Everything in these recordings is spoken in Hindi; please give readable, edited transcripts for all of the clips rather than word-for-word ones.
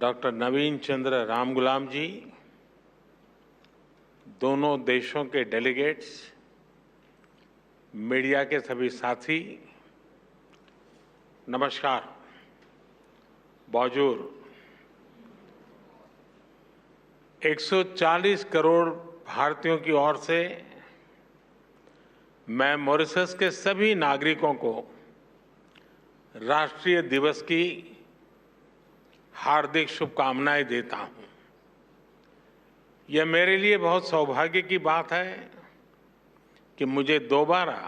डॉक्टर नवीन चंद्र रामगुलाम जी, दोनों देशों के डेलीगेट्स, मीडिया के सभी साथी, नमस्कार। बौजूर 140 करोड़ भारतीयों की ओर से मैं मॉरिशस के सभी नागरिकों को राष्ट्रीय दिवस की हार्दिक शुभकामनाएं देता हूं। यह मेरे लिए बहुत सौभाग्य की बात है कि मुझे दोबारा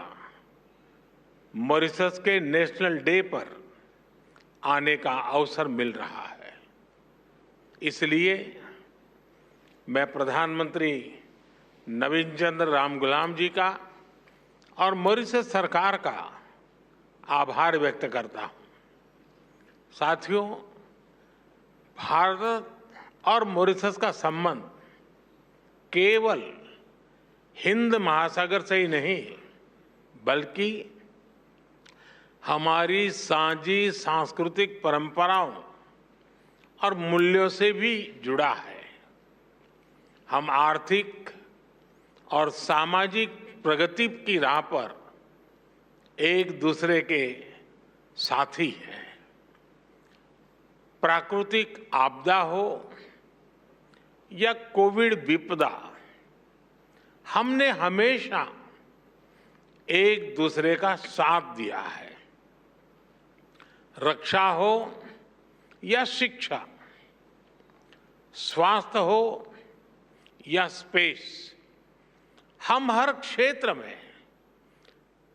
मॉरिशस के नेशनल डे पर आने का अवसर मिल रहा है। इसलिए मैं प्रधानमंत्री नवीन चंद्र रामगुलाम जी का और मॉरिशस सरकार का आभार व्यक्त करता हूं। साथियों, भारत और मॉरिशस का संबंध केवल हिंद महासागर से ही नहीं, बल्कि हमारी साझी सांस्कृतिक परंपराओं और मूल्यों से भी जुड़ा है। हम आर्थिक और सामाजिक प्रगति की राह पर एक दूसरे के साथी हैं। प्राकृतिक आपदा हो या कोविड विपदा, हमने हमेशा एक दूसरे का साथ दिया है। रक्षा हो या शिक्षा, स्वास्थ्य हो या स्पेस, हम हर क्षेत्र में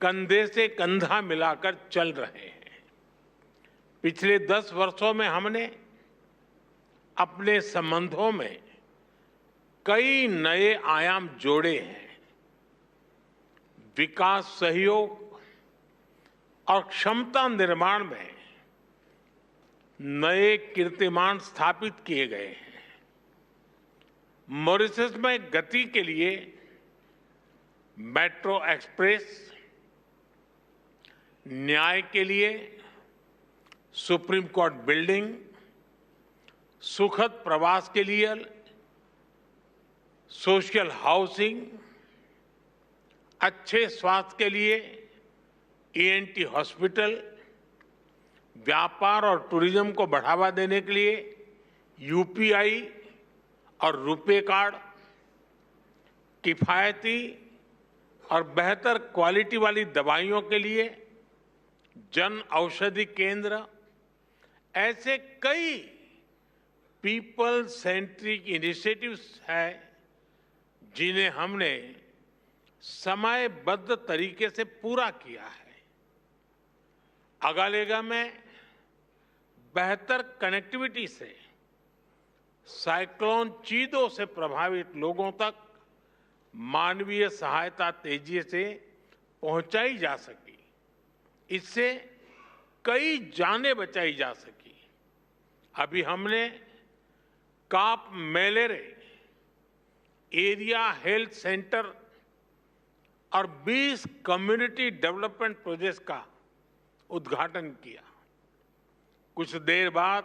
कंधे से कंधा मिलाकर चल रहे हैं। पिछले 10 वर्षों में हमने अपने संबंधों में कई नए आयाम जोड़े हैं। विकास सहयोग और क्षमता निर्माण में नए कीर्तिमान स्थापित किए गए हैं। मॉरिशस में गति के लिए मेट्रो एक्सप्रेस, न्याय के लिए सुप्रीम कोर्ट बिल्डिंग, सुखद प्रवास के लिए सोशल हाउसिंग, अच्छे स्वास्थ्य के लिए ईएनटी हॉस्पिटल, व्यापार और टूरिज्म को बढ़ावा देने के लिए यूपीआई और रुपे कार्ड, किफायती और बेहतर क्वालिटी वाली दवाइयों के लिए जन औषधि केंद्र, ऐसे कई पीपल सेंट्रिक इनिशिएटिव्स हैं जिन्हें हमने समयबद्ध तरीके से पूरा किया है। अगालेगा में बेहतर कनेक्टिविटी से साइक्लोन चीदो से प्रभावित लोगों तक मानवीय सहायता तेजी से पहुंचाई जा सकी। इससे कई जानें बचाई जा सकी। अभी हमने काप मेलेरे एरिया हेल्थ सेंटर और 20 कम्युनिटी डेवलपमेंट प्रोजेक्ट्स का उद्घाटन किया। कुछ देर बाद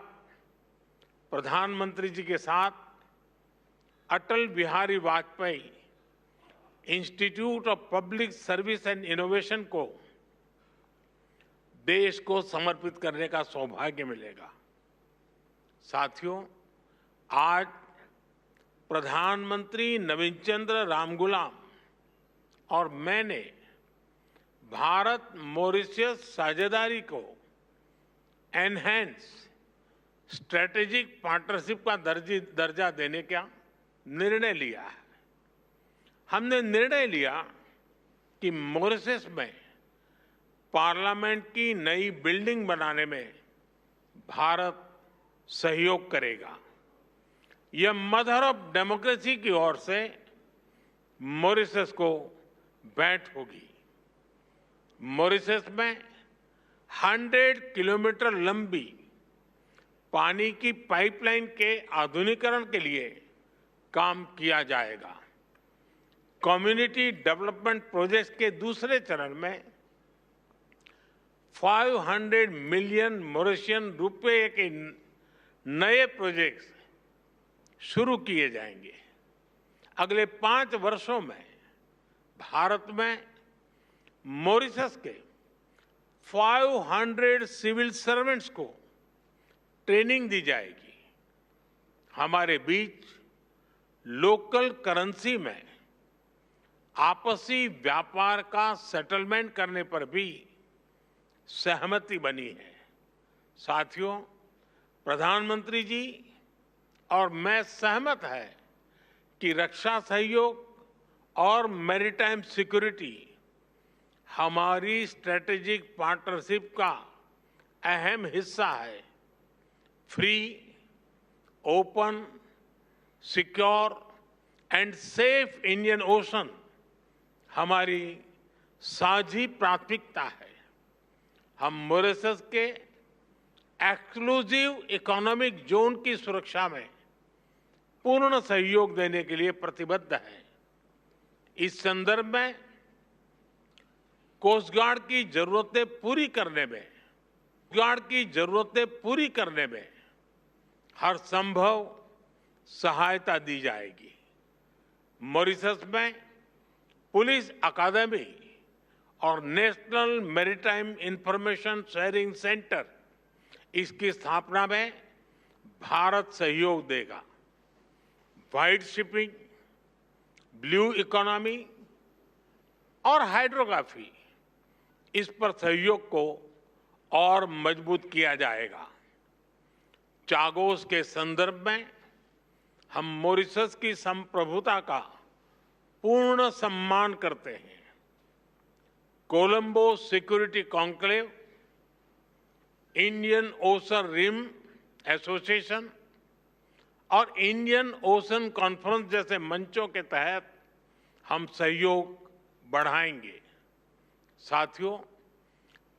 प्रधानमंत्री जी के साथ Atal Bihari Vajpayee institute of public service and innovation को देश को समर्पित करने का सौभाग्य मिलेगा। साथियों, आज प्रधानमंत्री नवीन चंद्र रामगुलाम और मैंने भारत मॉरिशस साझेदारी को एनहेंस स्ट्रेटेजिक पार्टनरशिप का दर्जा देने का निर्णय लिया है। हमने निर्णय लिया कि मॉरिशस में पार्लियामेंट की नई बिल्डिंग बनाने में भारत सहयोग करेगा। यह मदर ऑफ डेमोक्रेसी की ओर से मॉरिशस को भेंट होगी। मॉरिशस में 100 किलोमीटर लंबी पानी की पाइपलाइन के आधुनिकीकरण के लिए काम किया जाएगा। कम्युनिटी डेवलपमेंट प्रोजेक्ट के दूसरे चरण में 500 मिलियन मॉरिशियन रुपए के नए प्रोजेक्ट्स शुरू किए जाएंगे। अगले 5 वर्षों में भारत में मॉरिशस के 500 सिविल सर्वेंट्स को ट्रेनिंग दी जाएगी। हमारे बीच लोकल करेंसी में आपसी व्यापार का सेटलमेंट करने पर भी सहमति बनी है। साथियों, प्रधानमंत्री जी और मैं सहमत है कि रक्षा सहयोग और मैरीटाइम सिक्योरिटी हमारी स्ट्रेटेजिक पार्टनरशिप का अहम हिस्सा है। Free, open, secure and safe Indian ocean हमारी साझी प्राथमिकता है। हम मॉरिशस के एक्सक्लूसिव इकोनॉमिक जोन की सुरक्षा में पूर्ण सहयोग देने के लिए प्रतिबद्ध हैं। इस संदर्भ में कोस्ट गार्ड की जरूरतें पूरी करने में हर संभव सहायता दी जाएगी। मॉरिशस में पुलिस अकादमी और national maritime information sharing centre, इसकी स्थापना में भारत सहयोग देगा। व्हाइट शिपिंग, ब्लू इकोनॉमी और हाइड्रोग्राफी, इस पर सहयोग को और मजबूत किया जाएगा। चागोस के संदर्भ में हम मॉरिशस की संप्रभुता का पूर्ण सम्मान करते हैं। Colombo security conclave, Indian Ocean rim association और इंडियन ओशन कॉन्फ्रेंस जैसे मंचों के तहत हम सहयोग बढ़ाएंगे। साथियों,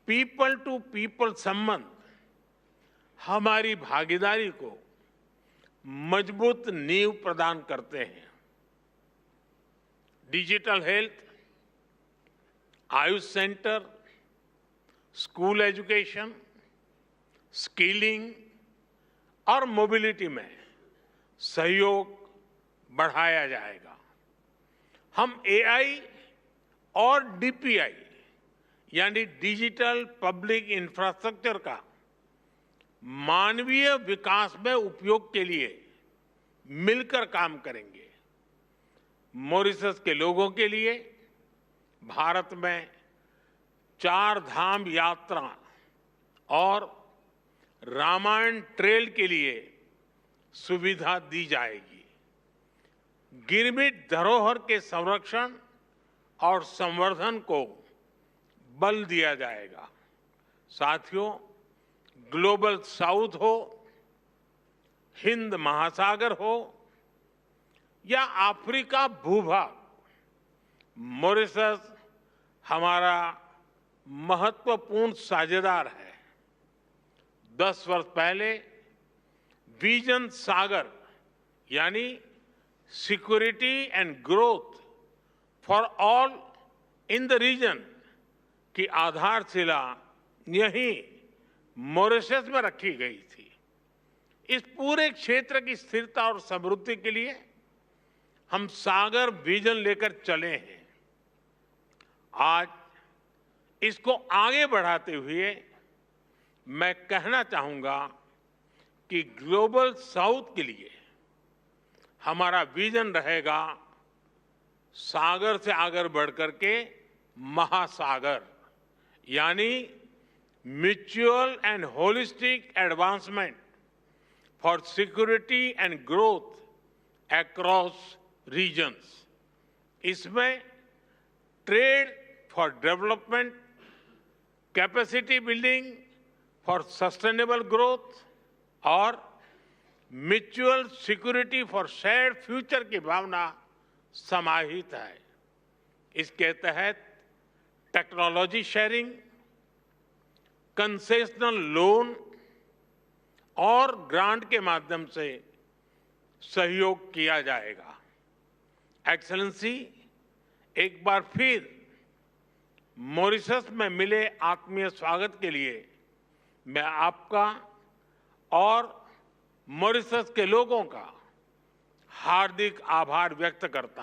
पीपल टू पीपल संबंध हमारी भागीदारी को मजबूत नींव प्रदान करते हैं। Digital health, Ayush centre, school education, skilling और मोबिलिटी में सहयोग बढ़ाया जाएगा। हम एआई और डीपीआई यानी डिजिटल पब्लिक इंफ्रास्ट्रक्चर का मानवीय विकास में उपयोग के लिए मिलकर काम करेंगे। मॉरिशस के लोगों के लिए भारत में 4 धाम यात्रा और रामायण ट्रेल के लिए सुविधा दी जाएगी। गिरमिट धरोहर के संरक्षण और संवर्धन को बल दिया जाएगा। साथियों, ग्लोबल साउथ हो, हिंद महासागर हो या अफ्रीका भूभाग, मॉरिशस हमारा महत्वपूर्ण साझेदार है। 10 वर्ष पहले विजन सागर यानी security and growth for all in the region की आधारशिला यहीं मॉरिशस में रखी गई थी। इस पूरे क्षेत्र की स्थिरता और समृद्धि के लिए हम सागर विजन लेकर चले हैं। आज इसको आगे बढ़ाते हुए मैं कहना चाहूंगा कि ग्लोबल साउथ के लिए हमारा विजन रहेगा सागर से आगे बढ़कर के महासागर, यानी mutual and holistic advancement for security and growth across regions. इसमें trade for development, capacity building for sustainable growth और mutual security for shared future की भावना समाहित है। इसके तहत टेक्नोलॉजी शेयरिंग, कंसेशनल लोन और ग्रांट के माध्यम से सहयोग किया जाएगा। एक्सेलेंसी, एक बार फिर मॉरिशस में मिले आत्मीय स्वागत के लिए मैं आपका और मॉरिशस के लोगों का हार्दिक आभार व्यक्त करता हूं।